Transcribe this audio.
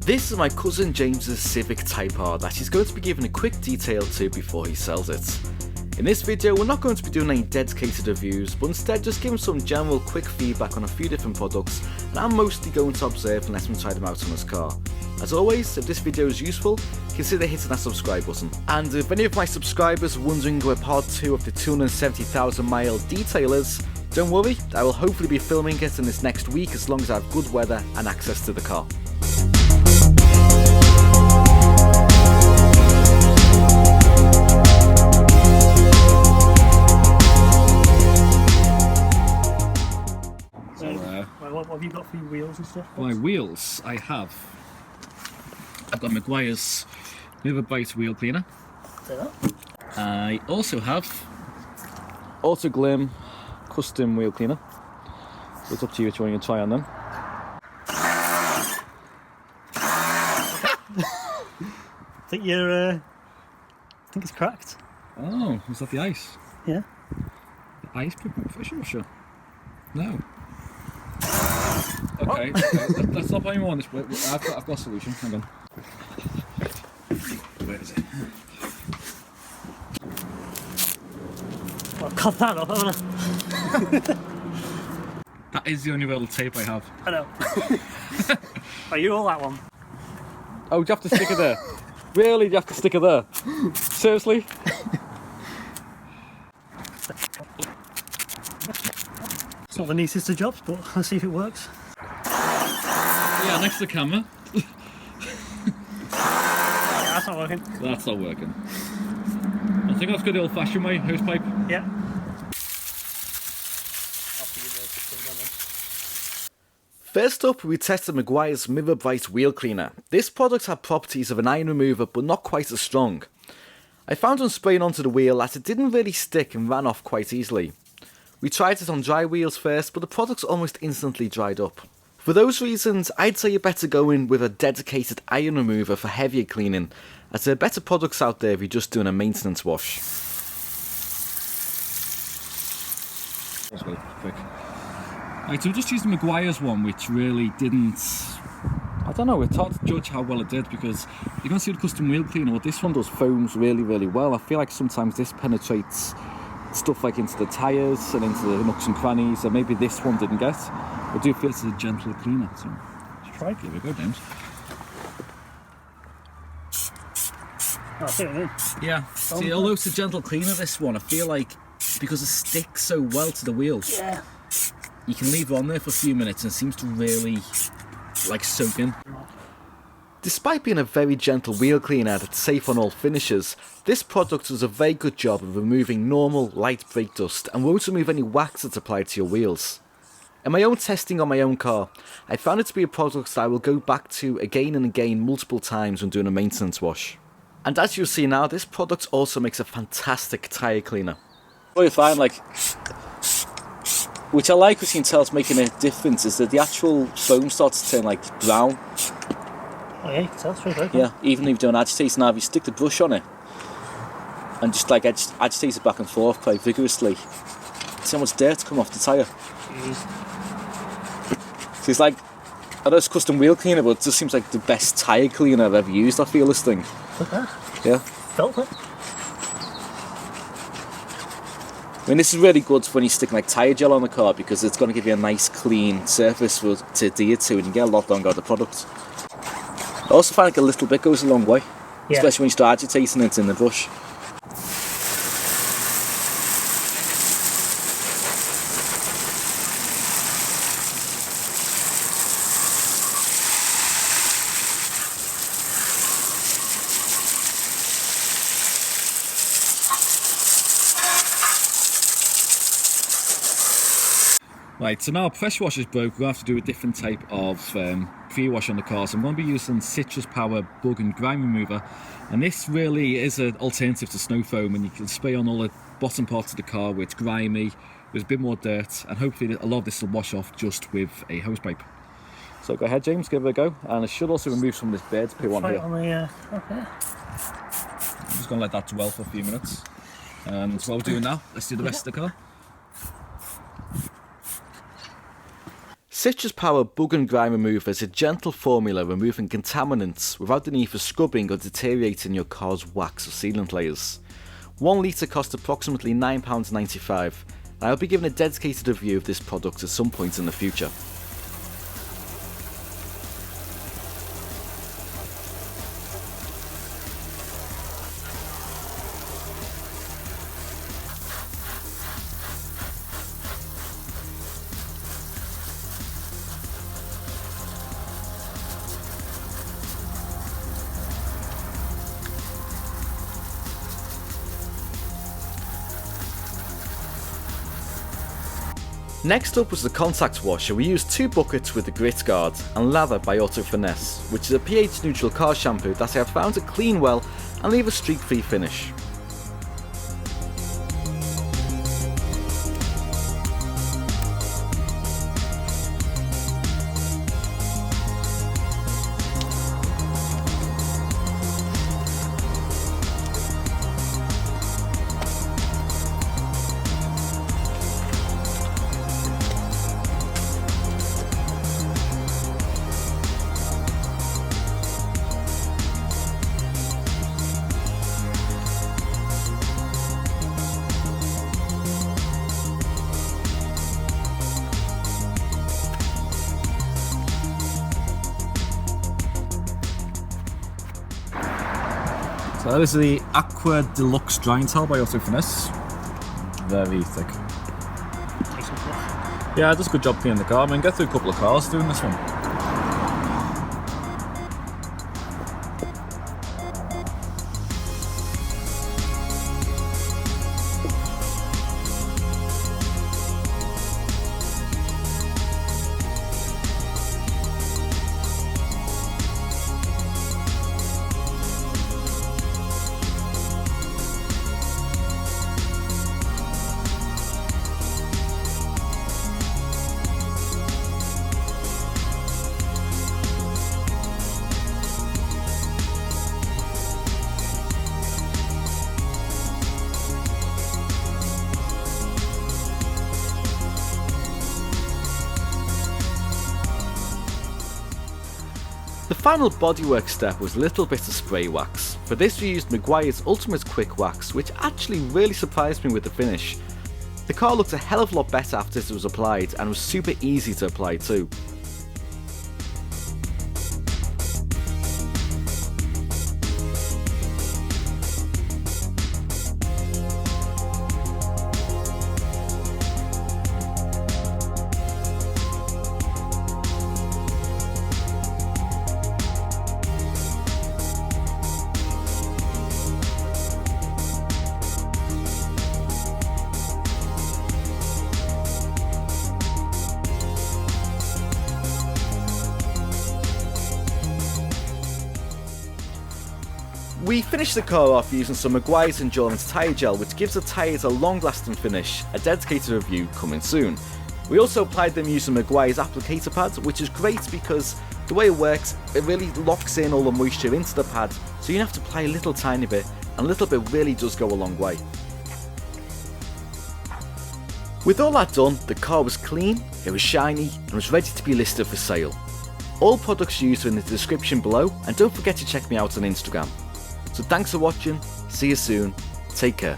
This is my cousin James's Civic Type R that he's going to be giving a quick detail to before he sells it. In this video we're not going to be doing any dedicated reviews, but instead just giving some general quick feedback on a few different products that I'm mostly going to observe and let him try them out on his car. As always, if this video is useful, consider hitting that subscribe button. And if any of my subscribers are wondering where part 2 of the 270,000 mile detail is, don't worry, I will hopefully be filming it in this next week as long as I have good weather and access to the car. What have you got for your wheels and stuff? My wheels, I've got Meguiar's Riverbyte wheel cleaner. Say that. I also have Autoglim custom wheel cleaner. So it's up to you which one you can try on them. I think it's cracked. Oh, is that the ice? Yeah. The ice pressure washer? No. Okay, let's not buy more on this, but I've got a solution. Hang on. Where is it? I've cut that off, haven't I? That is the only roll of tape I have. I know. Are you all that one? Oh, do you have to stick it there? Really? Do you have to stick it there? Seriously? It's not the neatest of jobs, but let's see if it works. Yeah, next to the camera. Yeah, that's not working. That's not working. I think that's good the old-fashioned way, hose pipe. Yeah. First up, we tested Meguiar's Riverbyte wheel cleaner. This product had properties of an iron remover but not quite as strong. I found on spraying onto the wheel that it didn't really stick and ran off quite easily. We tried it on dry wheels first, but the products almost instantly dried up. For those reasons, I'd say you're better going with a dedicated iron remover for heavier cleaning, as there are better products out there if you're just doing a maintenance wash. That's really quick. Right, so we just used the Meguiar's one, which really didn't... I don't know, it's hard to judge how well it did because you can see the custom wheel cleaner, but this one does foams really well. I feel like sometimes this penetrates stuff like into the tyres and into the nooks and crannies, and maybe this one didn't get. I do feel it's a gentle cleaner, so let's try it. Here we go, James. Oh, I see what I mean. Yeah, see, although it's a gentle cleaner, this one, I feel like because it sticks so well to the wheels, Yeah. you can leave it on there for a few minutes and it seems to really like soak in. Despite being a very gentle wheel cleaner that's safe on all finishes, this product does a very good job of removing normal light brake dust and won't remove any wax that's applied to your wheels. In my own testing on my own car, I found it to be a product that I will go back to again and again multiple times when doing a maintenance wash. And as you'll see now, this product also makes a fantastic tyre cleaner. What you find, like, which I like, which you can tell it's making a difference, is that the actual foam starts to turn like brown. Oh yeah, you can tell it's very good. Yeah, even if you don't agitate now, if you stick the brush on it and just like agitate it back and forth quite vigorously, see how much dirt come off the tyre. Jeez. So it's like, I know it's custom wheel cleaner, but it just seems like the best tyre cleaner I've ever used, I feel, this thing. Look at that. Yeah. Felt it. I mean, this is really good when you're sticking like tyre gel on the car because it's going to give you a nice clean surface to adhere to and you get a lot longer out of the product. I also find like a little bit goes a long way, Yeah. especially when you start agitating it in the brush. Right, so now our pressure washer's broke, we'll have to do a different type of pre-wash on the car. So I'm going to be using Citrus Power Bug and Grime Remover, and this really is an alternative to snow foam, and you can spray on all the bottom parts of the car where it's grimy, there's a bit more dirt, and hopefully a lot of this will wash off just with a hose pipe. So go ahead, James, give it a go, and it should also remove some of this bird poo on here. On the, okay. I'm just going to let that dwell for a few minutes. And what we're doing now, let's do the rest of the car. Citrus Power Bug and Grime Remover is a gentle formula removing contaminants without the need for scrubbing or deteriorating your car's wax or sealant layers. 1 litre costs approximately £9.95, and I'll be giving a dedicated review of this product at some point in the future. Next up was the contact washer. We used 2 buckets with the Grit Guard and Lather by Auto Finesse, which is a pH neutral car shampoo that I have found to clean well and leave a streak free finish. So this is the Aqua Deluxe Drying Towel by Auto Finesse. Very thick. Yeah, it does a good job cleaning the car. I mean, get through a couple of cars doing this one. The final bodywork step was a little bit of spray wax. For this we used Meguiar's Ultimate Quick Wax, which actually really surprised me with the finish. The car looked a hell of a lot better after it was applied and was super easy to apply too. We finished the car off using some Meguiar's Endurance tyre gel, which gives the tyres a long lasting finish, a dedicated review coming soon. We also applied them using Meguiar's applicator pad, which is great because the way it works, it really locks in all the moisture into the pad, so you don't have to apply a little tiny bit, and a little bit really does go a long way. With all that done, the car was clean, it was shiny, and was ready to be listed for sale. All products used are in the description below, and don't forget to check me out on Instagram. So thanks for watching, see you soon, take care.